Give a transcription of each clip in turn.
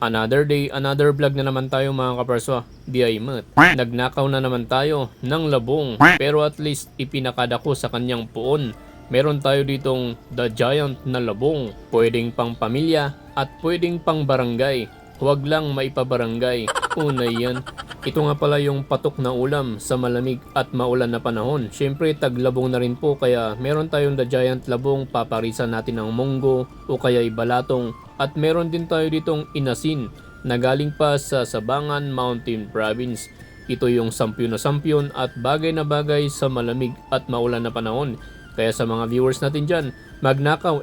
Another day, another vlog na naman tayo mga kaparso. Di ay mat. Nagnakaw na naman tayo ng labong. Pero at least ipinakada ko sa kanyang puon. Meron tayo ditong The Giant na labong. Pwedeng pang pamilya at pwedeng pang barangay. Huwag lang maipabarangay. Una yan. Ito nga pala yung patok na ulam sa malamig at maulan na panahon. Syempre taglabong na rin po kaya meron tayong The Giant labong, paparisan natin ng munggo o kaya balatong. At meron din tayo ditong inasin na galing pa sa Sabangan Mountain Province. Ito yung sampyon na sampyon at bagay na bagay sa malamig at maulan na panahon. Kaya sa mga viewers natin dyan, magnakaw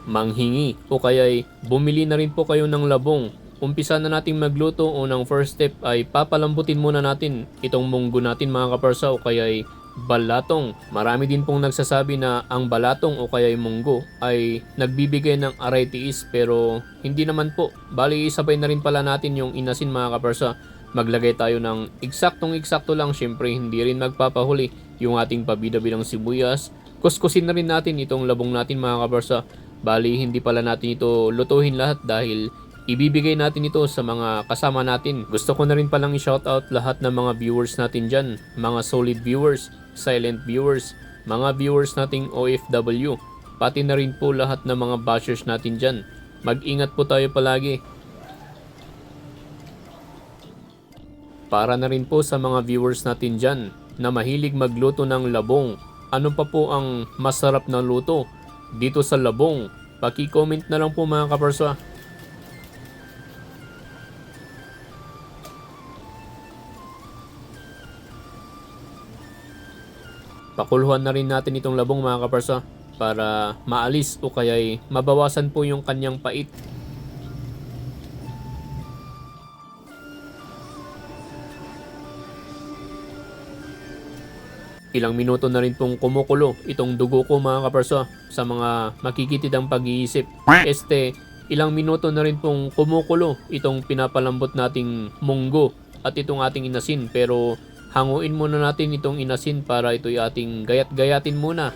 manghingi o kaya bumili na rin po kayo ng labong. Umpisa na nating magluto. Unang first step ay papalambutin muna natin itong munggo natin mga kaparsa o kaya balatong. Marami din pong nagsasabi na ang balatong o kaya munggo ay nagbibigay ng aray tiis, pero hindi naman po. Bali isabay na rin pala natin yung inasin mga kaparsa. Maglagay tayo ng eksaktong-eksakto lang, syempre hindi rin magpapahuli yung ating pabida-bidang sibuyas. Kuskusin na rin natin itong labong natin mga kaparsa. Bali hindi pala natin ito lutuhin lahat dahil ibibigay natin ito sa mga kasama natin. Gusto ko na rin palang i-shoutout lahat ng mga viewers natin dyan. Mga solid viewers, silent viewers, mga viewers nating OFW. Pati na rin po lahat ng mga bashers natin dyan. Mag-ingat po tayo palagi. Para na rin po sa mga viewers natin dyan na mahilig magluto ng labong. Ano pa po ang masarap na luto dito sa labong? Paki-comment na lang po mga kaparsa. Pakuluhan na rin natin itong labong mga kaparsa para maalis o kaya'y mabawasan po yung kanyang pait. Ilang minuto na rin pong kumukulo itong dugo ko mga kaparsa sa mga makikitid ang pag-iisip. Ilang minuto na rin pong kumukulo itong pinapalambot nating munggo at itong ating inasin, pero hanguin muna natin itong inasin para ito'y ating gayat-gayatin muna.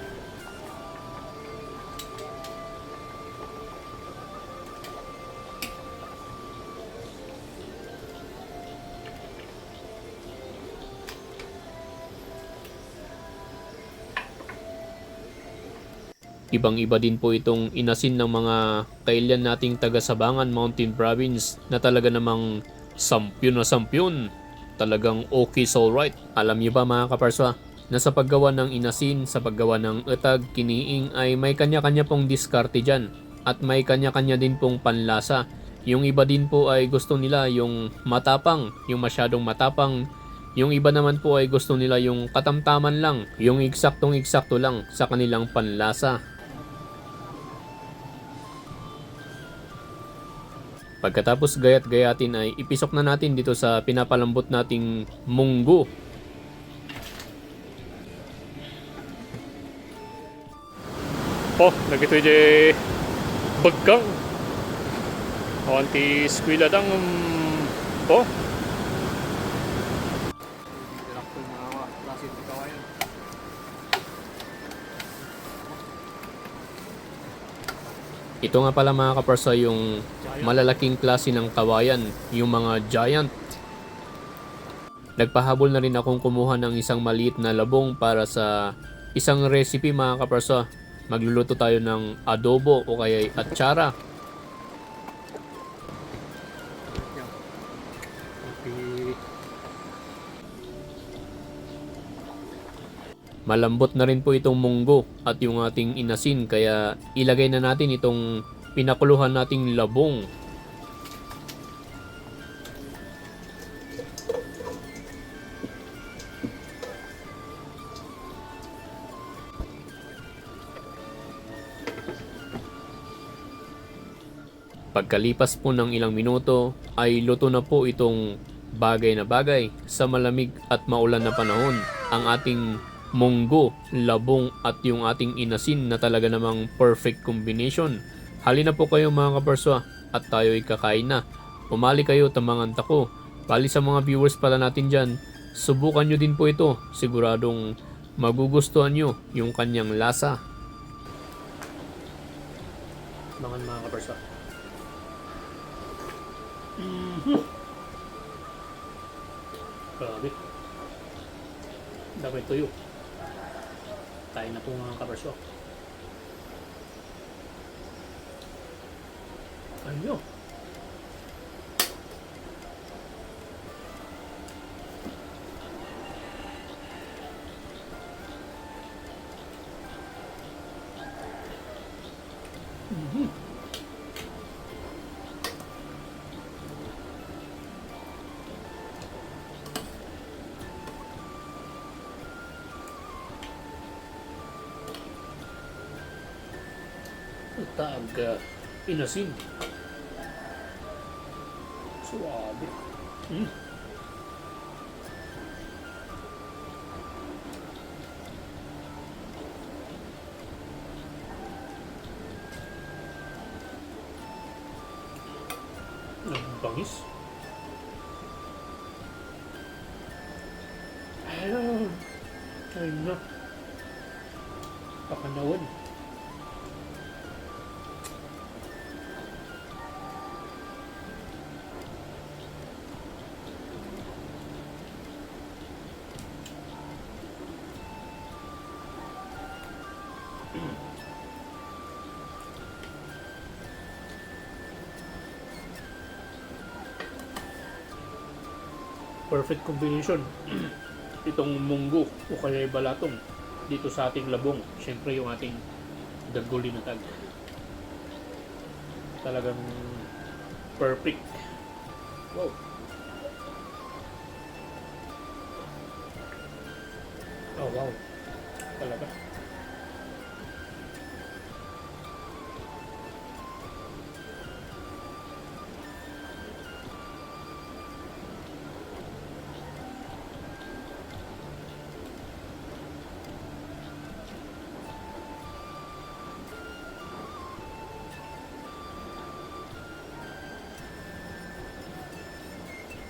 Ibang-iba din po itong inasin ng mga kailyan nating taga Sabangan Mountain Province na talaga namang sampyon na sampyon. Talagang okay so right. Alam niyo ba mga kaparsa, na sa paggawa ng inasin, sa paggawa ng etag, kiniing ay may kanya-kanya pong diskarte dyan. At may kanya-kanya din pong panlasa. Yung iba din po ay gusto nila yung matapang, yung masyadong matapang. Yung iba naman po ay gusto nila yung katamtaman lang, yung eksaktong-eksakto lang sa kanilang panlasa. Pagkatapos gayat-gayatin ay ipisok na natin dito sa pinapalambot nating munggo. Nagito je baggang. Anti skwila dang Ito nga pala mga kaparsa yung malalaking klase ng kawayan, yung mga giant. Nagpahabol na rin akong kumuha ng isang maliit na labong para sa isang recipe mga kaparsa. Magluluto tayo ng adobo o kaya atsara. Malambot na rin po itong munggo at yung ating inasin, kaya ilagay na natin itong pinakuluhan nating labong. Pagkalipas po ng ilang minuto ay luto na po itong bagay na bagay sa malamig at maulan na panahon. Ang ating munggo, labong at yung ating inasin na talaga namang perfect combination. Halina po kayo mga kaparsa at tayo'y kakain na. Umali kayo, tamangan tako. Bali sa mga viewers pala natin dyan, subukan nyo din po ito. Siguradong magugustuhan nyo yung kanyang lasa. Mga kaparsa. Grabe. Dami tuyo. Kain na po mga kaperso. Ayun. Tag inasin. Suwabe. Ang bangis. Ayun. Ayun na. Pakanawan. Perfect combination. Itong munggo o kaya balatong dito sa ating labong. Siyempre yung ating daguli na tag. Talagang perfect. Wow. Oh wow. Talaga.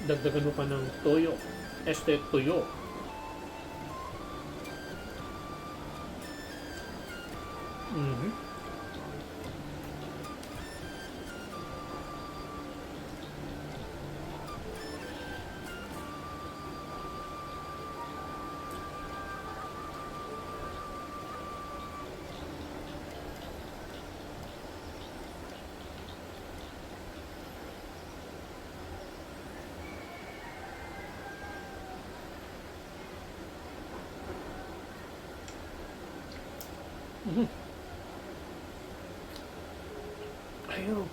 Dagdagan mo pa ng toyo. Tuyo. Ayun.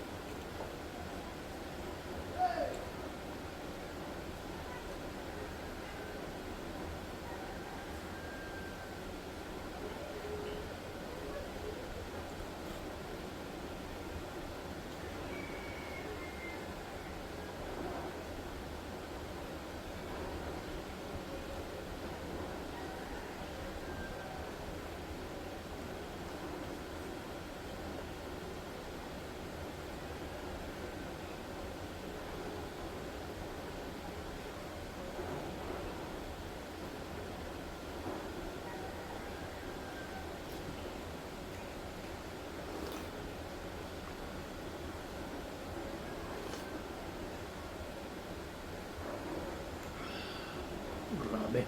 Grabe.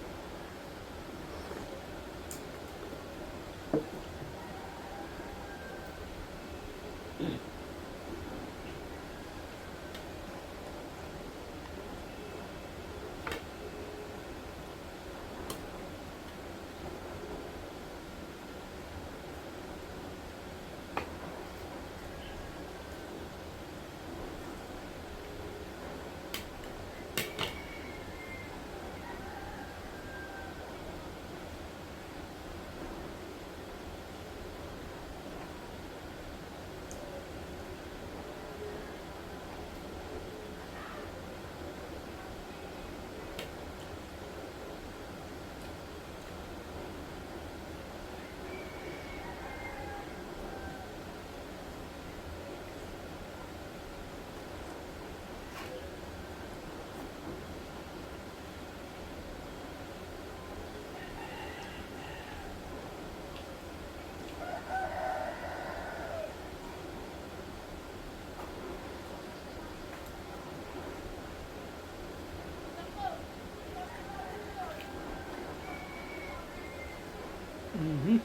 Mhm.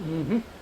Mhm.